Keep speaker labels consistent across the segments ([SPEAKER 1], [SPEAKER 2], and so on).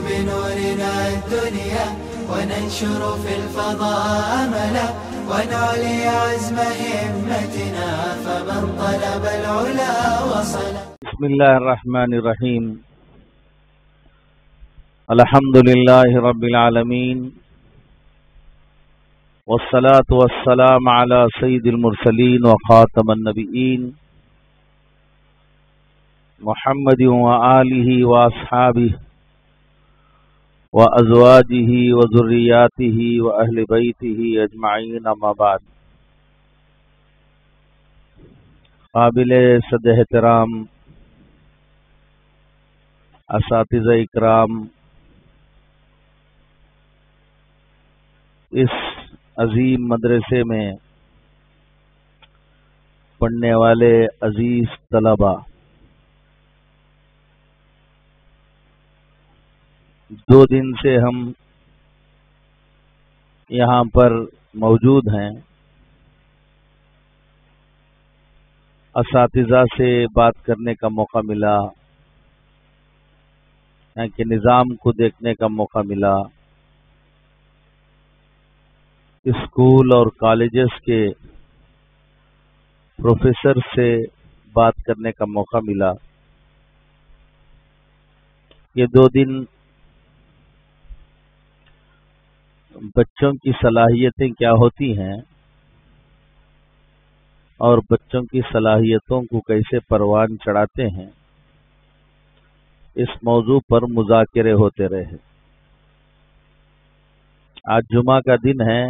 [SPEAKER 1] بنورنا الدنيا وننشر في الفضاء أملا ونعلي عزم همتنا فمن طلب العلا وصل.
[SPEAKER 2] بسم الله الرحمن الرحيم. الحمد لله رب العالمين والصلاة والسلام على سيد المرسلين وخاتم النبيين محمد وآله وأصحابه وأزواجه وذرياته وأهل بيته أجمعين، أما بعد. قابل صد احترام اساتذہ اکرام، اس عظیم مدرسے میں پڑھنے والے عزیز طلباء، 2 دن سے ہم یہاں پر موجود ہیں. اساتذہ سے بات کرنے کا موقع ملا، یہاں کے نظام کو دیکھنے کا موقع ملا، اسکول اور کالجز کے پروفیسر سے بات کرنے کا موقع ملا. یہ 2 دن بچوں کی صلاحیتیں کیا ہوتی ہیں اور بچوں کی صلاحیتوں کو کیسے پروان چڑھاتے ہیں، اس موضوع پر مذاکرے ہوتے رہے. آج جمعہ کا دن ہے.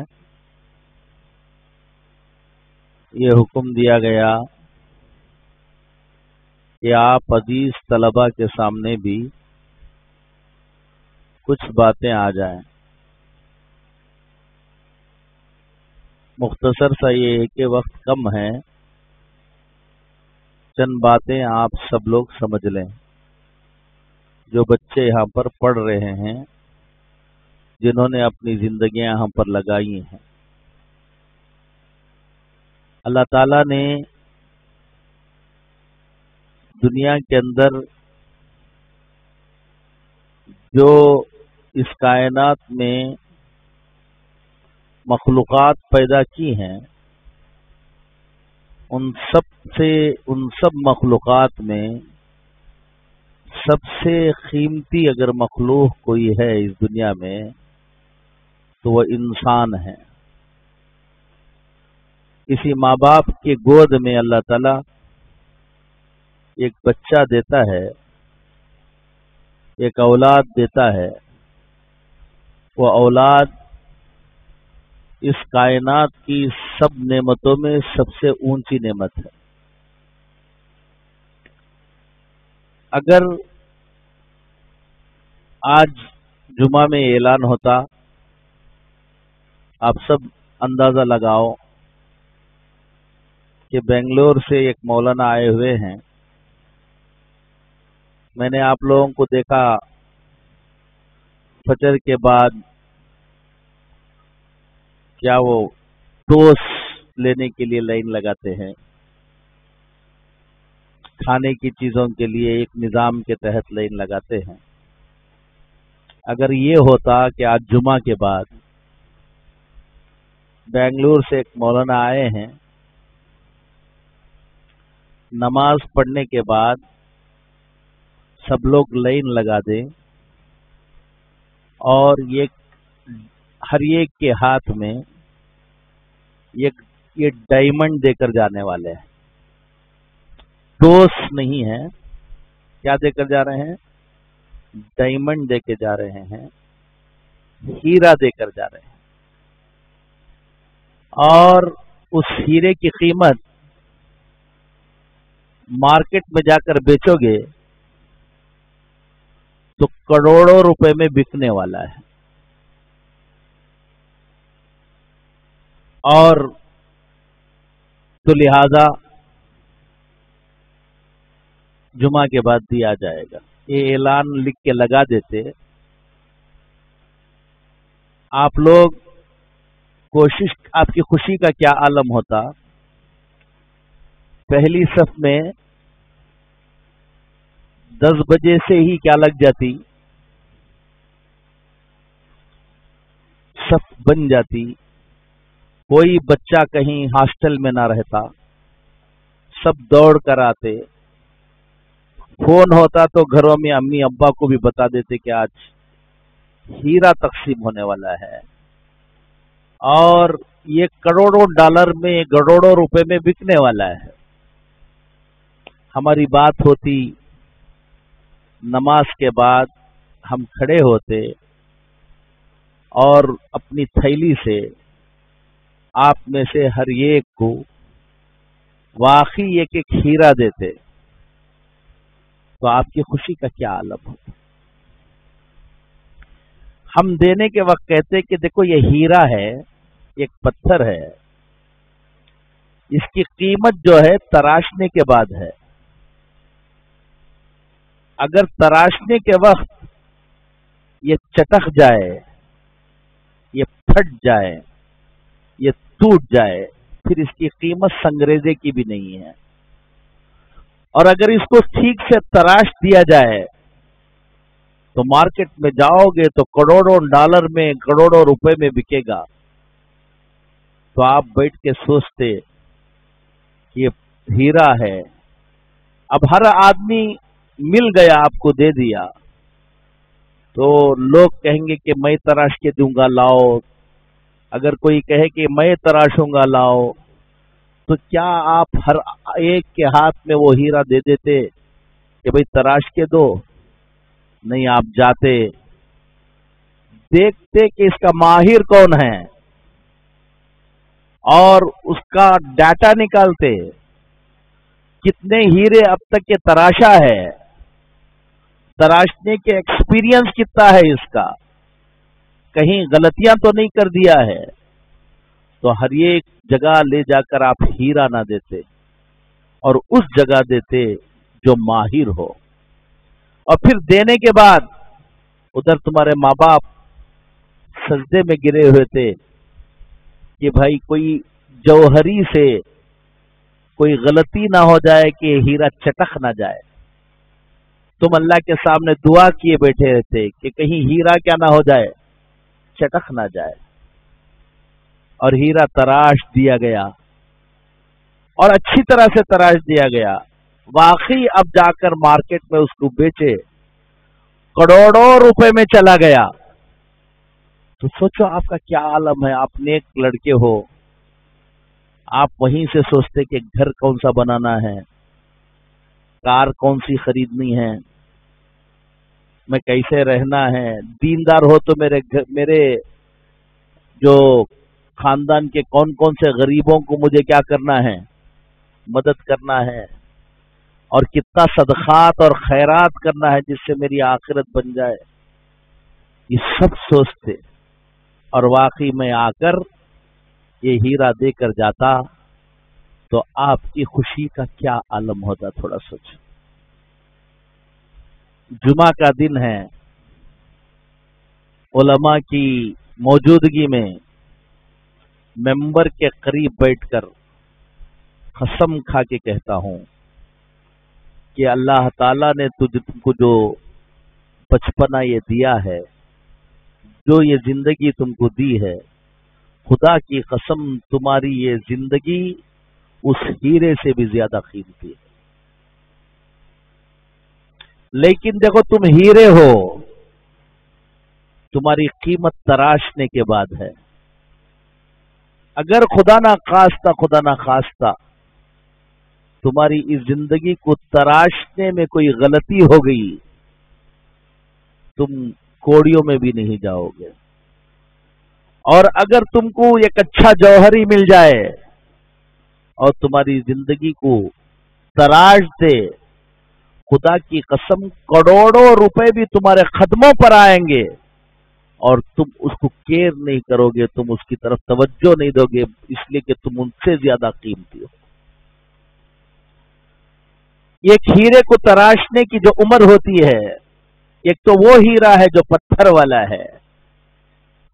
[SPEAKER 2] یہ حکم دیا گیا کہ آپ عزیز طلباء کے سامنے بھی کچھ باتیں آ جائیں. مختصر سا یہ ہے کہ وقت کم ہے، چند باتیں آپ سب لوگ سمجھ لیں. جو بچے یہاں پر پڑھ رہے ہیں، جنہوں نے اپنی زندگیاں یہاں پر لگائی ہیں، اللہ تعالیٰ نے دنیا کے اندر جو اس کائنات میں مخلوقات پیدا کی ہیں، ان سب مخلوقات میں سب سے قیمتی اگر مخلوق کوئی ہے اس دنیا میں تو وہ انسان ہے. کسی ماں باپ کے گود میں اللہ تعالیٰ ایک بچہ دیتا ہے، ایک اولاد دیتا ہے. وہ اولاد اس کائنات کی سب نعمتوں میں سب سے اونچی نعمت ہے. اگر آج جمعہ میں اعلان ہوتا، آپ سب اندازہ لگاؤ کہ بنگلور سے ایک مولانا آئے ہوئے ہیں. میں نے آپ لوگوں کو دیکھا فجر کے بعد کیا وہ ٹوسٹ لینے کے لیے لائن لگاتے ہیں، کھانے کی چیزوں کے لیے ایک نظام کے تحت لائن لگاتے ہیں. اگر یہ ہوتا کہ آج جمعہ کے بعد بنگلور سے ایک مولانا آئے ہیں، نماز پڑھنے کے بعد سب لوگ لائن لگا دیں اور ہر ایک کے ہاتھ میں یہ ڈائمنڈ دے کر جانے والے ہیں. ٹوس نہیں ہے، کیا دے کر جا رہے ہیں؟ ڈائمنڈ دے کے جا رہے ہیں، ہیرا دے کر جا رہے ہیں. اور اس ہیرے کی قیمت مارکیٹ میں جا کر بیچو گے تو کروڑوں روپے میں بکنے والا ہے. اور تو لہذا جمعہ کے بعد دیا جائے گا. یہ اعلان لکھ کے لگا دیتے. آپ لوگ کوشش، آپ کی خوشی کا کیا عالم ہوتا. پہلی صف میں 10 بجے سے ہی کیا لگ جاتی، صف بن جاتی، کوئی بچہ کہیں ہاسٹل میں نہ رہتا، سب دوڑ کر آتے، فون ہوتا تو گھروں میں امی ابا کو بھی بتا دیتے کہ آج ہیرا تقسیم ہونے والا ہے، اور یہ کروڑوں ڈالر میں، کروڑوں روپے میں بکنے والا ہے۔ ہماری بات ہوتی، نماز کے بعد ہم کھڑے ہوتے اور اپنی تھیلی سے آپ میں سے ہر ایک کو واقعی ایک ہیرا دیتے، تو آپ کی خوشی کا کیا عالم ہوتا۔ ہم دینے کے وقت کہتے کہ دیکھو یہ ہیرا ہے، ایک پتھر ہے، اس کی قیمت جو ہے تراشنے کے بعد ہے۔ اگر تراشنے کے وقت یہ چٹک جائے، یہ پھٹ جائے، یہ ٹوٹ جائے، پھر اس کی قیمت سنگریزے کی بھی نہیں ہے۔ اور اگر اس کو ٹھیک سے تراش دیا جائے تو مارکیٹ میں جاؤ گے تو کروڑوں ڈالر میں، کروڑوں روپے میں بکے گا۔ تو آپ بیٹھ کے سوچتے کہ یہ ہیرا ہے، اب ہر آدمی مل گیا، آپ کو دے دیا، تو لوگ کہیں گے کہ میں تراش کے دوں گا، لاؤ۔ اگر کوئی کہے کہ میں تراشوں گا، لاؤ، تو کیا آپ ہر ایک کے ہاتھ میں وہ ہیرا دے دیتے کہ بھئی تراش کے دو؟ نہیں، آپ جاتے، دیکھتے کہ اس کا ماہر کون ہے اور اس کا ڈیٹا نکالتے، کتنے ہیرے اب تک یہ تراشا ہے، تراشنے کے ایکسپیرینس کتنا ہے اس کا، کہیں غلطیاں تو نہیں کر دیا ہے۔ تو ہر ایک جگہ لے جا کر آپ ہیرا نہ دیتے اور اس جگہ دیتے جو ماہر ہو، اور پھر دینے کے بعد ادھر تمہارے ماں باپ سجدے میں گرے ہوئے تھے کہ بھائی کوئی جوہری سے کوئی غلطی نہ ہو جائے کہ ہیرا چٹک نہ جائے۔ تم اللہ کے سامنے دعا کیے بیٹھے رہتے کہ کہیں ہیرا کیا نہ ہو جائے، چٹک نہ جائے، اور ہیرا تراش دیا گیا، اور اچھی طرح سے تراش دیا گیا۔ واقعی اب جا کر مارکیٹ میں اس کو بیچے، کروڑوں روپے میں چلا گیا، تو سوچو آپ کا کیا عالم ہے۔ آپ نیک لڑکے ہو، آپ وہیں سے سوچتے کہ گھر کون سا بنانا ہے، کار کون سی خریدنی ہے، میں کیسے رہنا ہے۔ دیندار ہو تو میرے جو خاندان کے کون کون سے غریبوں کو مجھے کیا کرنا ہے، مدد کرنا ہے، اور کتنا صدقات اور خیرات کرنا ہے جس سے میری آخرت بن جائے، یہ سب سوچتے۔ اور واقعی میں آ کر یہ ہیرا دے کر جاتا تو آپ کی خوشی کا کیا عالم ہوتا، تھوڑا سوچ۔ جمعہ کا دن ہے، علماء کی موجودگی میں ممبر کے قریب بیٹھ کر قسم کھا کے کہتا ہوں کہ اللہ تعالیٰ نے تم کو جو بچپنا یہ دیا ہے، جو یہ زندگی تم کو دی ہے، خدا کی قسم تمہاری یہ زندگی اس ہیرے سے بھی زیادہ قیمتی ہے۔ لیکن دیکھو تم ہیرے ہو، تمہاری قیمت تراشنے کے بعد ہے۔ اگر خدا نہ خواستہ تمہاری اس زندگی کو تراشنے میں کوئی غلطی ہو گئی، تم کوڑیوں میں بھی نہیں جاؤ گے۔ اور اگر تم کو ایک اچھا جوہری مل جائے اور تمہاری زندگی کو تراش دے، خدا کی قسم کروڑوں روپے بھی تمہارے قدموں پر آئیں گے اور تم اس کو کیئر نہیں کرو گے، تم اس کی طرف توجہ نہیں دو گے، اس لیے کہ تم ان سے زیادہ قیمتی ہو۔ ایک ہیرے کو تراشنے کی جو عمر ہوتی ہے، ایک تو وہ ہیرا ہے جو پتھر والا ہے،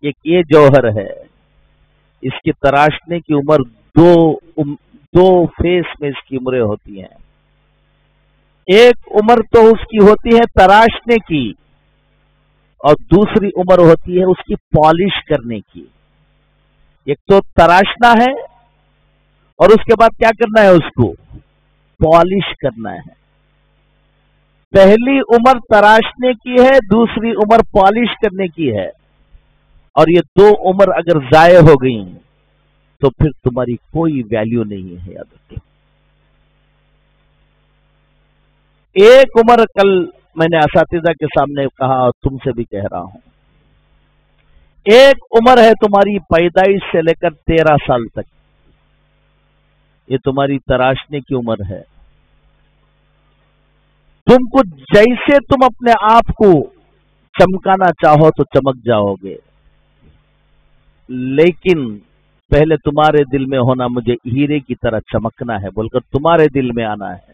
[SPEAKER 2] ایک یہ جوہر ہے، اس کی تراشنے کی عمر دو فیس میں اس کی عمریں ہوتی ہیں۔ ایک عمر تو اس کی ہوتی ہے تراشنے کی، اور دوسری عمر ہوتی ہے اس کی پالش کرنے کی. ایک تو تراشنا ہے اور اس کے بعد کیا کرنا ہے, اس کو پالش کرنا ہے. پہلی عمر تراشنے کی ہے, دوسری عمر پالش کرنے کی ہے. اور یہ دو عمر اگر ضائع ہو گئی تو پھر تمہاری کوئی ویلیو نہیں ہے. یاد رکھیں, ایک عمر, کل میں نے اساتذہ کے سامنے کہا اور تم سے بھی کہہ رہا ہوں, ایک عمر ہے تمہاری پیدائش سے لے کر 13 سال تک, یہ تمہاری تراشنے کی عمر ہے. تم کو جیسے تم اپنے آپ کو چمکانا چاہو تو چمک جاؤ گے, لیکن پہلے تمہارے دل میں ہونا مجھے ہیرے کی طرح چمکنا ہے بول کر تمہارے دل میں آنا ہے.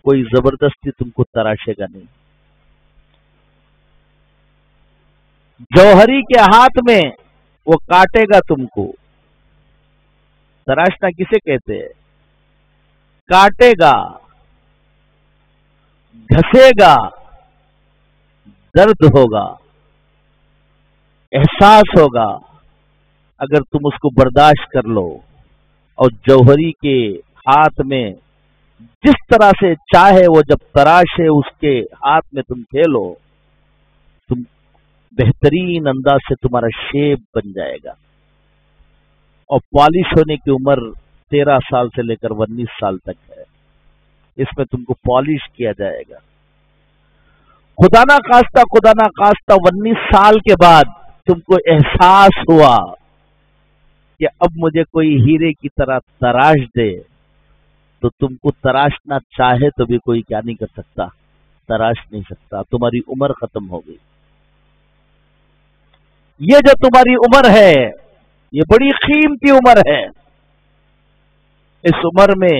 [SPEAKER 2] کوئی زبردستی تم کو تراشے گا نہیں. جوہری کے ہاتھ میں وہ کاٹے گا تم کو. تراشنا کسے کہتے ہیں؟ کاٹے گا, گھسے گا, درد ہوگا, احساس ہوگا. اگر تم اس کو برداشت کر لو اور جوہری کے ہاتھ میں جس طرح سے چاہے وہ جب تراشے اس کے ہاتھ میں تم کھیلو, تم بہترین انداز سے تمہارا شیپ بن جائے گا. اور پالش ہونے کی عمر 13 سال سے لے کر 19 سال تک ہے. اس میں تم کو پالش کیا جائے گا. خدا نہ خواستہ 19 سال کے بعد تم کو احساس ہوا کہ اب مجھے کوئی ہیرے کی طرح تراش دے, تو تم کو تراشنا چاہے تو بھی کوئی کیا نہیں کر سکتا, تراش نہیں سکتا. تمہاری عمر ختم ہو گئی. یہ جو تمہاری عمر ہے یہ بڑی قیمتی عمر ہے. اس عمر میں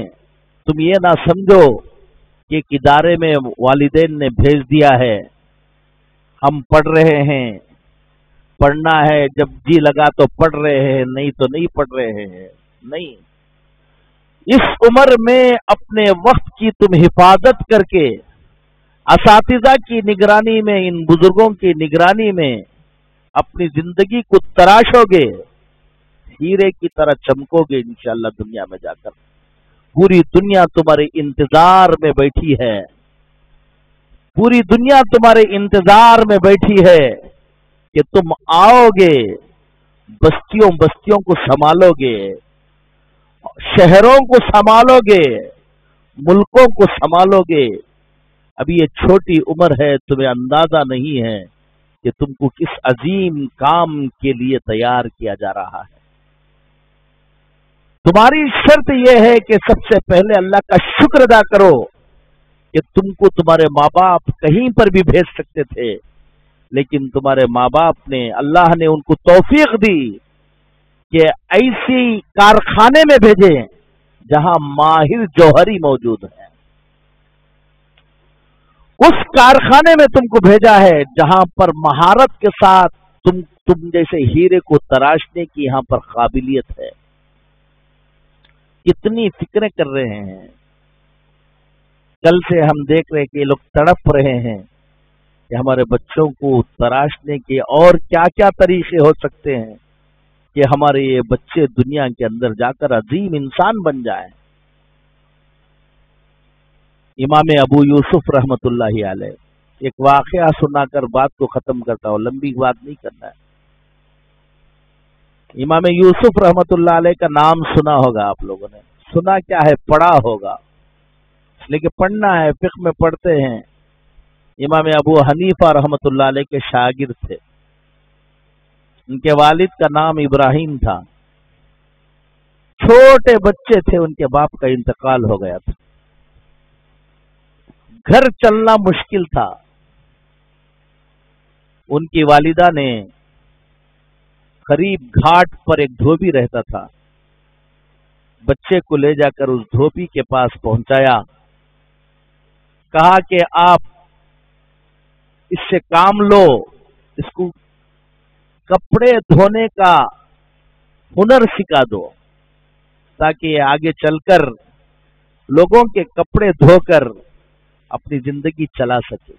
[SPEAKER 2] تم یہ نہ سمجھو کہ ایک ادارے میں والدین نے بھیج دیا ہے, ہم پڑھ رہے ہیں, پڑھنا ہے جب جی لگا تو پڑھ رہے ہیں, نہیں تو نہیں پڑھ رہے ہیں. نہیں, اس عمر میں اپنے وقت کی تم حفاظت کر کے اساتذہ کی نگرانی میں, ان بزرگوں کی نگرانی میں اپنی زندگی کو تراشو گے, ہیرے کی طرح چمکو گے انشاءاللہ. دنیا میں جا کر پوری دنیا تمہارے انتظار میں بیٹھی ہے, پوری دنیا تمہارے انتظار میں بیٹھی ہے کہ تم آؤ گے, بستیوں کو سنبھالو گے, شہروں کو سنبھالو گے, ملکوں کو سنبھالو گے. ابھی یہ چھوٹی عمر ہے, تمہیں اندازہ نہیں ہے کہ تم کو کس عظیم کام کے لیے تیار کیا جا رہا ہے. تمہاری شرط یہ ہے کہ سب سے پہلے اللہ کا شکر ادا کرو کہ تم کو تمہارے ماں باپ کہیں پر بھی بھیج سکتے تھے, لیکن تمہارے ماں باپ نے, اللہ نے ان کو توفیق دی کہ ایسی کارخانے میں بھیجے جہاں ماہر جوہری موجود ہیں. اس کارخانے میں تم کو بھیجا ہے جہاں پر مہارت کے ساتھ تم جیسے ہیرے کو تراشنے کی یہاں پر قابلیت ہے. کتنی فکریں کر رہے ہیں. کل سے ہم دیکھ رہے ہیں کہ یہ لوگ تڑپ رہے ہیں کہ ہمارے بچوں کو تراشنے کے اور کیا کیا طریقے ہو سکتے ہیں کہ ہمارے یہ بچے دنیا کے اندر جا کر عظیم انسان بن جائیں. امام ابو یوسف رحمت اللہ علیہ, ایک واقعہ سنا کر بات کو ختم کرتا ہوں, لمبی بات نہیں کرنا ہے. امام یوسف رحمت اللہ علیہ کا نام سنا ہوگا آپ لوگوں نے, سنا کیا ہے, پڑھا ہوگا, لیکن پڑھنا ہے, فقہ میں پڑھتے ہیں. امام ابو حنیفہ رحمت اللہ علیہ کے شاگرد تھے. ان کے والد کا نام ابراہیم تھا. چھوٹے بچے تھے, ان کے باپ کا انتقال ہو گیا تھا. گھر چلنا مشکل تھا. ان کی والدہ نے قریب گھاٹ پر ایک دھوبی رہتا تھا, بچے کو لے جا کر اس دھوبی کے پاس پہنچایا. کہا کہ آپ اس سے کام لو, اس کو کپڑے دھونے کا ہنر سکھا دو تاکہ یہ آگے چل کر لوگوں کے کپڑے دھو کر اپنی زندگی چلا سکے.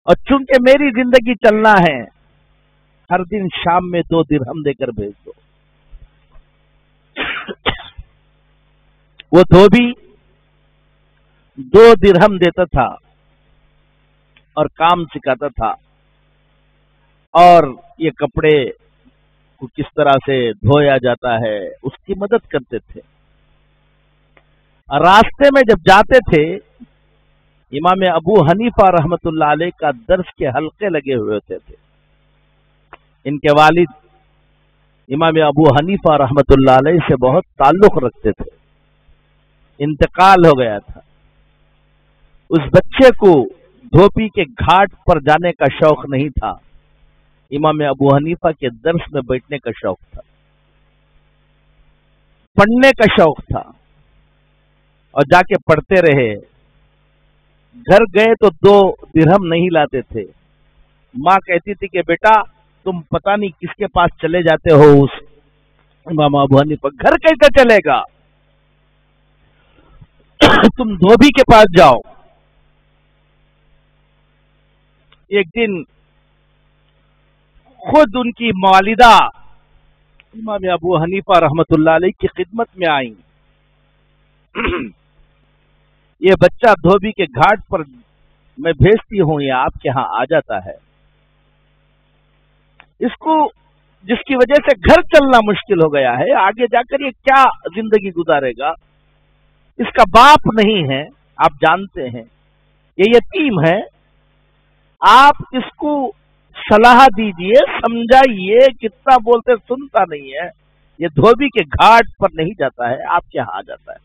[SPEAKER 2] اور چونکہ میری زندگی چلنا ہے، ہر دن شام میں 2 درہم دے کر بھیج دو۔ وہ دھوبی 2 درہم دیتا تھا اور کام سکھاتا تھا، اور یہ کپڑے کو کس طرح سے دھویا جاتا ہے اس کی مدد کرتے تھے۔ راستے میں جب جاتے تھے، امام ابو حنیفہ رحمت اللہ علیہ کا درس کے حلقے لگے ہوئے ہوتے تھے۔ ان کے والد امام ابو حنیفہ رحمت اللہ علیہ سے بہت تعلق رکھتے تھے، انتقال ہو گیا تھا۔ اس بچے کو دھوبی کے گھاٹ پر جانے کا شوق نہیں تھا، امام ابو حنیفہ کے درس میں بیٹھنے کا شوق تھا، پڑھنے کا شوق تھا، اور جا کے پڑھتے رہے۔ گھر گئے تو 2 درہم نہیں لاتے تھے۔ ماں کہتی تھی کہ بیٹا تم پتہ نہیں کس کے پاس چلے جاتے ہو، اس امام ابو حنیفہ، گھر کیسے چلے گا، تم دھوبی کے پاس جاؤ۔ ایک دن خود ان کی والدہ امام ابو حنیفہ رحمت اللہ علیہ کی خدمت میں آئیں۔ یہ بچہ دھوبی کے گھاٹ پر میں بھیجتی ہوں، یہ آپ کے ہاں آ جاتا ہے، اس کو جس کی وجہ سے گھر چلنا مشکل ہو گیا ہے، آگے جا کر یہ کیا زندگی گزارے گا، اس کا باپ نہیں ہے، آپ جانتے ہیں یہ یتیم ہے، آپ اس کو صلاح دیجئے، سمجھائیے، کتنا بولتے سنتا نہیں ہے، یہ دھوبی کے گھاٹ پر نہیں جاتا ہے، آپ کے ہاں آ جاتا ہے۔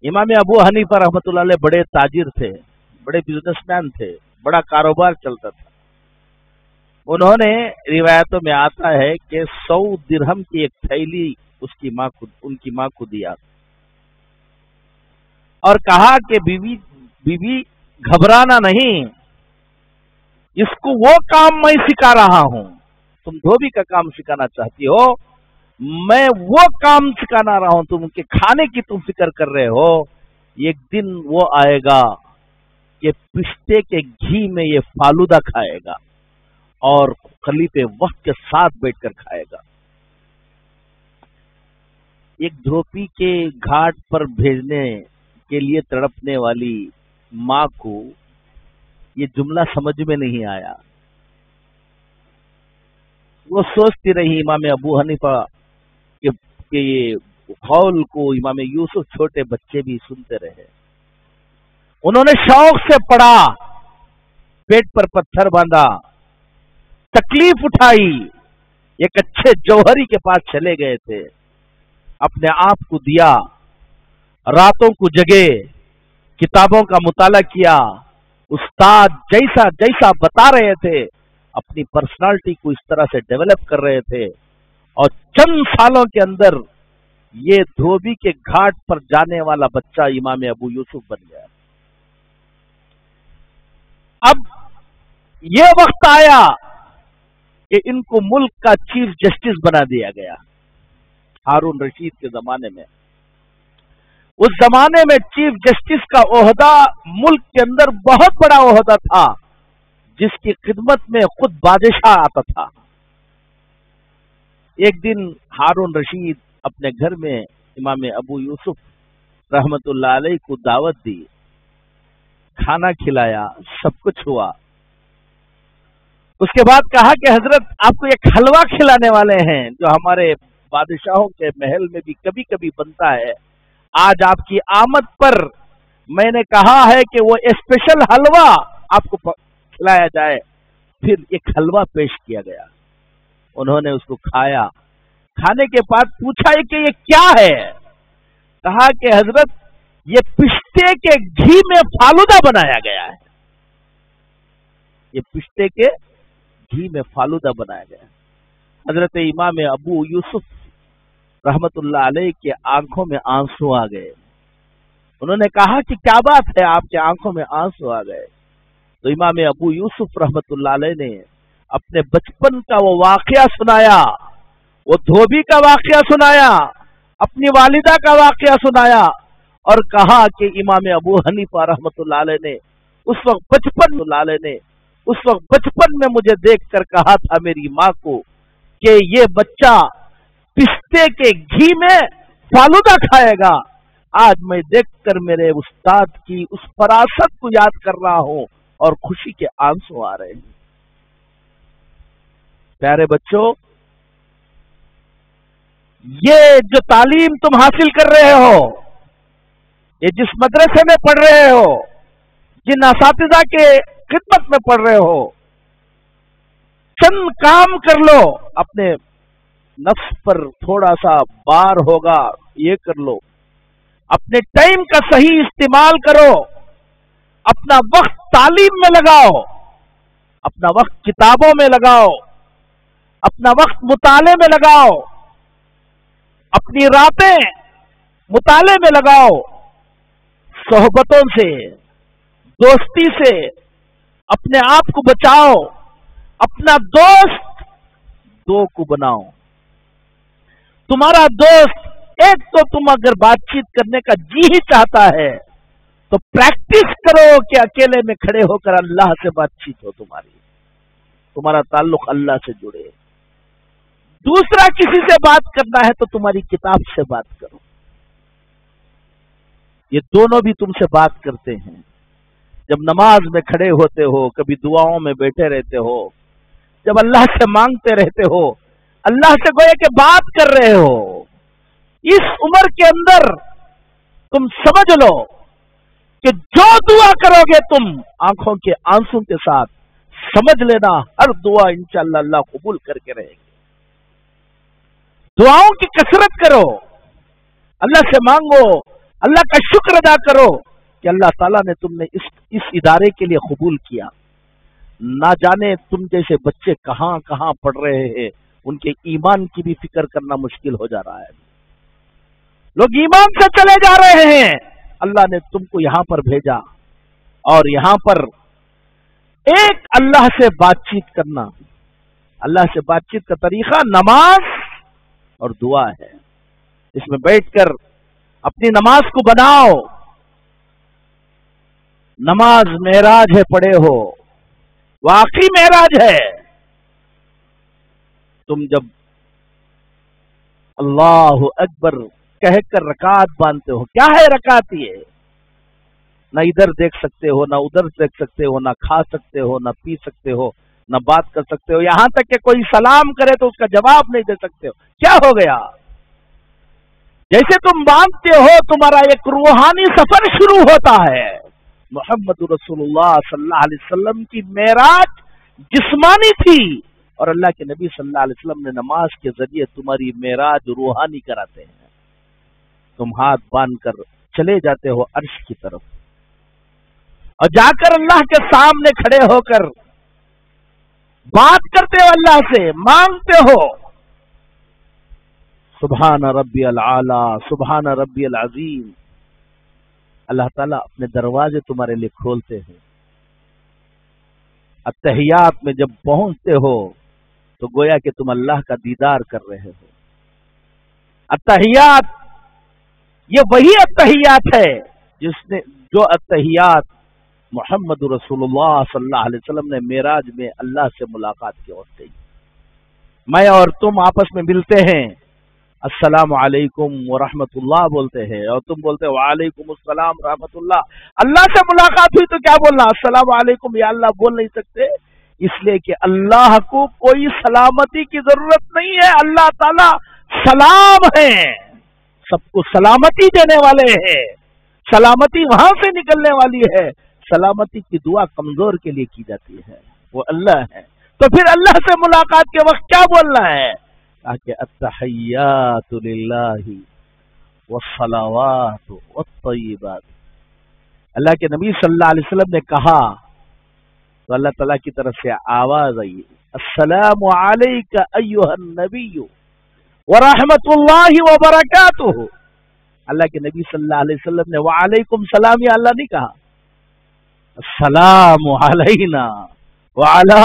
[SPEAKER 2] امام ابو حنیفہ رحمۃ اللہ علیہ بڑے تاجر تھے، بڑے بزنس مین تھے، بڑا کاروبار چلتا تھا۔ انہوں نے روایتوں میں آتا ہے کہ 100 درہم کی ایک تھیلی ان کی ماں کو دیا اور کہا کہ بیوی گھبرانا نہیں، اس کو وہ کام میں سکھا رہا ہوں، تم دھوبی کا کام سکھانا چاہتی ہو، میں وہ کام سکھانا رہا ہوں، تم کے کھانے کی تم فکر کر رہے ہو، ایک دن وہ آئے گا کہ پستے کے گھی میں یہ فالودہ کھائے گا اور خلیفہ وقت کے ساتھ بیٹھ کر کھائے گا۔ ایک دھوبی کے گھاٹ پر بھیجنے کے لیے تڑپنے والی ماں کو یہ جملہ سمجھ میں نہیں آیا، وہ سوچتی رہی امام ابو حنیفہ کہ یہ قول کو امام یوسف چھوٹے بچے بھی سنتے رہے۔ انہوں نے شوق سے پڑھا، پیٹ پر پتھر باندھا، تکلیف اٹھائی، ایک اچھے جوہری کے پاس چلے گئے تھے، اپنے آپ کو دیا، راتوں کو جگے، کتابوں کا مطالعہ کیا، استاد جیسا جیسا بتا رہے تھے اپنی پرسنالٹی کو اس طرح سے ڈیولپ کر رہے تھے، اور چند سالوں کے اندر یہ دھوبی کے گھاٹ پر جانے والا بچہ امام ابو یوسف بن گیا۔ اب یہ وقت آیا کہ ان کو ملک کا چیف جسٹس بنا دیا گیا۔ ہارون رشید کے زمانے میں، اس زمانے میں چیف جسٹس کا عہدہ ملک کے اندر بہت بڑا عہدہ تھا، جس کی خدمت میں خود بادشاہ آتا تھا۔ ایک دن ہارون رشید اپنے گھر میں امام ابو یوسف رحمت اللہ علیہ کو دعوت دی، کھانا کھلایا، سب کچھ ہوا۔ اس کے بعد کہا کہ حضرت آپ کو ایک حلوہ کھلانے والے ہیں جو ہمارے بادشاہوں کے محل میں بھی کبھی کبھی بنتا ہے، آج آپ کی آمد پر میں نے کہا ہے کہ وہ اسپیشل حلوہ آپ کو کھلایا جائے۔ پھر ایک حلوہ پیش کیا گیا، انہوں نے اس کو کھایا، کھانے کے بعد پوچھا کہ یہ کیا ہے؟ کہا کہ حضرت یہ پستے کے گھی میں فالودہ بنایا گیا ہے، یہ پستے کے گھی میں فالودہ بنایا گیا ہے۔ حضرت امام ابو یوسف رحمت اللہ علیہ کے آنکھوں میں آنسو آ گئے۔ انہوں نے کہا کہ کیا بات ہے آپ کے آنکھوں میں آنسو آ گئے؟ تو امام ابو یوسف رحمت اللہ علیہ نے اپنے بچپن کا وہ واقعہ سنایا، وہ دھوبی کا واقعہ سنایا، اپنی والدہ کا واقعہ سنایا، اور کہا کہ امام ابو حنیفہ رحمت اللہ علیہ نے اس وقت بچپن میں لالے نے اس وقت بچپن میں مجھے دیکھ کر کہا تھا میری ماں کو کہ یہ بچہ پستے کے گھی میں فالودہ کھائے گا. آج میں دیکھ کر میرے استاد کی اس فراست کو یاد کر رہا ہوں اور خوشی کے آنسو آ رہے ہیں. پیارے بچوں، یہ جو تعلیم تم حاصل کر رہے ہو، یہ جس مدرسے میں پڑھ رہے ہو، جن اساتذہ کے خدمت میں پڑھ رہے ہو، چند کام کر لو، اپنے نفس پر تھوڑا سا بار ہوگا، یہ کر لو. اپنے ٹائم کا صحیح استعمال کرو، اپنا وقت تعلیم میں لگاؤ، اپنا وقت کتابوں میں لگاؤ، اپنا وقت مطالعے میں لگاؤ، اپنی راتیں مطالعے میں لگاؤ. صحبتوں سے، دوستی سے اپنے آپ کو بچاؤ. اپنا دوست دو کو بناؤ. تمہارا دوست ایک تو تم اگر بات چیت کرنے کا جی ہی چاہتا ہے تو پریکٹس کرو کہ اکیلے میں کھڑے ہو کر اللہ سے بات چیت ہو، تمہارا تعلق اللہ سے جڑے. دوسرا کسی سے بات کرنا ہے تو تمہاری کتاب سے بات کرو. یہ دونوں بھی تم سے بات کرتے ہیں. جب نماز میں کھڑے ہوتے ہو، کبھی دعاؤں میں بیٹھے رہتے ہو، جب اللہ سے مانگتے رہتے ہو، اللہ سے گویا کہ بات کر رہے ہو. اس عمر کے اندر تم سمجھ لو کہ جو دعا کرو گے تم آنکھوں کے آنسوں کے ساتھ، سمجھ لینا ہر دعا انشاءاللہ اللہ قبول کر کے رہے گی. دعاؤں کی کثرت کرو، اللہ سے مانگو، اللہ کا شکر ادا کرو کہ اللہ تعالیٰ نے تم نے اس ادارے کے لیے قبول کیا. نہ جانے تم جیسے بچے کہاں کہاں پڑھ رہے ہیں، ان کے ایمان کی بھی فکر کرنا مشکل ہو جا رہا ہے. لوگ ایمان سے چلے جا رہے ہیں. اللہ نے تم کو یہاں پر بھیجا اور یہاں پر ایک اللہ سے بات چیت کرنا. اللہ سے بات چیت کا طریقہ نماز اور دعا ہے. اس میں بیٹھ کر اپنی نماز کو بناؤ. نماز معراج ہے، پڑھے ہو، واقعی معراج ہے. تم جب اللہ اکبر کہہ کر رکعت باندھتے ہو، کیا ہے رکعت؟ یہ نہ ادھر دیکھ سکتے ہو، نہ ادھر دیکھ سکتے ہو، نہ کھا سکتے ہو، نہ پی سکتے ہو، نہ بات کر سکتے ہو. یہاں تک کہ کوئی سلام کرے تو اس کا جواب نہیں دے سکتے ہو. کیا ہو گیا؟ جیسے تم باندھتے ہو تمہارا ایک روحانی سفر شروع ہوتا ہے. محمد رسول اللہ صلی اللہ علیہ وسلم کی معراج جسمانی تھی اور اللہ کے نبی صلی اللہ علیہ وسلم نے نماز کے ذریعے تمہاری معراج روحانی کراتے ہیں. تم ہاتھ باندھ کر چلے جاتے ہو عرش کی طرف اور جا کر اللہ کے سامنے کھڑے ہو کر بات کرتے ہو، اللہ سے مانگتے ہو. سبحان ربی العالی، سبحان ربی العظیم. اللہ تعالیٰ اپنے دروازے تمہارے لیے کھولتے ہیں. التحیات میں جب پہنچتے ہو تو گویا کہ تم اللہ کا دیدار کر رہے ہو. التحیات یہ وہی التحیات ہے جو التحیات محمد رسول اللہ صلی اللہ علیہ وسلم نے معراج میں اللہ سے ملاقات کے وقت کہی. میں اور تم آپس میں ملتے ہیں، السلام علیکم ورحمۃ اللہ بولتے ہیں اور تم بولتے ہو وعلیکم السلام ورحمۃ اللہ. اللہ سے ملاقات ہوئی تو کیا بولنا؟ السلام علیکم یا اللہ بول نہیں سکتے، اس لیے کہ اللہ کو کوئی سلامتی کی ضرورت نہیں ہے. اللہ تعالی سلام ہے، سب کو سلامتی دینے والے ہیں. سلامتی وہاں سے نکلنے والی ہے. سلامتی کی دعا کمزور کے لیے کی جاتی ہے، وہ اللہ ہے. تو پھر اللہ سے ملاقات کے وقت کیا بولنا ہے؟ کہ التحیات للہ والصلوات والطیبات. اللہ کے نبی صلی اللہ علیہ وسلم نے کہا تو اللہ تعالیٰ کی طرف سے آواز آئی، السلام علیک ایھا النبی ورحمۃ اللہ وبرکاتہ. اللہ کے نبی صلی اللہ علیہ وسلم نے وعلیکم السلام یا اللہ نہیں کہا، السلام علینا وعلی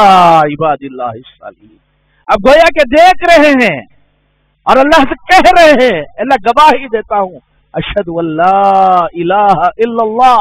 [SPEAKER 2] عباد اللہ الصالحین. اب گویا کہ دیکھ رہے ہیں اور اللہ سے کہہ رہے ہیں، اللہ گواہی دیتا ہوں اشہد ان لا الہ الا اللہ،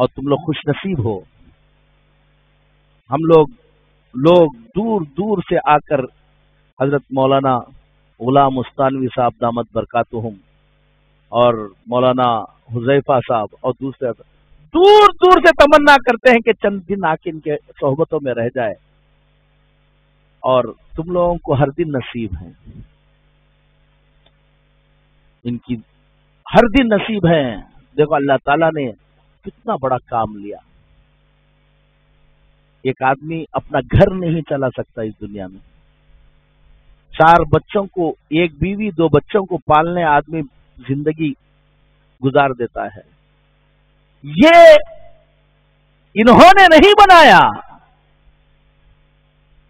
[SPEAKER 2] اور تم لوگ خوش نصیب ہو. ہم لوگ دور دور سے آ کر حضرت مولانا غلام مستانوی صاحب دامت برکاتہم اور مولانا حذیفہ صاحب اور دوسرے دور دور سے تمنا کرتے ہیں کہ چند دن آ کے ان کے صحبتوں میں رہ جائے، اور تم لوگوں کو ہر دن نصیب ہے، ان کی ہر دن نصیب ہے. دیکھو اللہ تعالیٰ نے کتنا بڑا کام لیا. ایک آدمی اپنا گھر نہیں چلا سکتا اس دنیا میں، 4 بچوں کو، 1 بیوی 2 بچوں کو پالنے آدمی زندگی گزار دیتا ہے. یہ انہوں نے نہیں بنایا.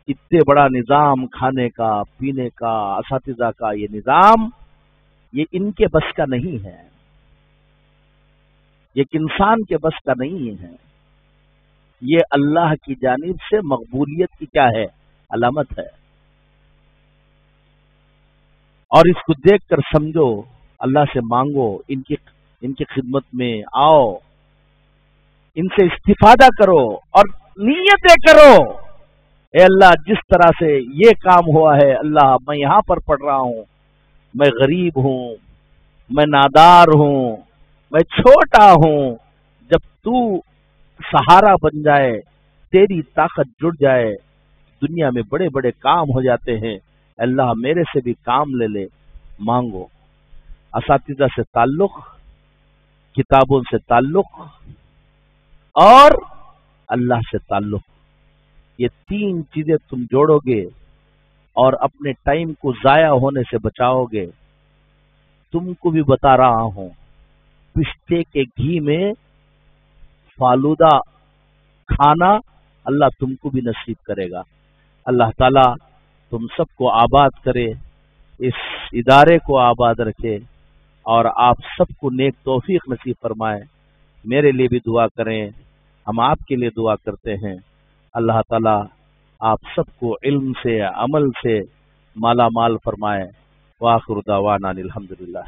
[SPEAKER 2] اتنے بڑا نظام، کھانے کا، پینے کا، اساتذہ کا، یہ نظام یہ ان کے بس کا نہیں ہے، یہ ایک انسان کے بس کا نہیں ہے. یہ اللہ کی جانب سے مقبولیت کی کیا ہے؟ علامت ہے. اور اس کو دیکھ کر سمجھو، اللہ سے مانگو، ان کی خدمت میں آؤ، ان سے استفادہ کرو اور نیتیں کرو. اے اللہ، جس طرح سے یہ کام ہوا ہے، اللہ میں یہاں پر پڑھ رہا ہوں، میں غریب ہوں، میں نادار ہوں، میں چھوٹا ہوں. جب تو سہارا بن جائے، تیری طاقت جڑ جائے، دنیا میں بڑے بڑے کام ہو جاتے ہیں. اللہ میرے سے بھی کام لے لے. مانگو. اساتذہ سے تعلق، کتابوں سے تعلق اور اللہ سے تعلق، یہ 3 چیزیں تم جوڑو گے اور اپنے ٹائم کو ضائع ہونے سے بچاؤ گے. تم کو بھی بتا رہا ہوں، پستے کے گھی میں فالودہ کھانا اللہ تم کو بھی نصیب کرے گا. اللہ تعالی تم سب کو آباد کرے، اس ادارے کو آباد رکھے اور آپ سب کو نیک توفیق نصیب فرمائے. میرے لیے بھی دعا کریں، ہم آپ کے لیے دعا کرتے ہیں. اللہ تعالی آپ سب کو علم سے، عمل سے مالا مال فرمائے. وآخر دعوانا الحمدللہ.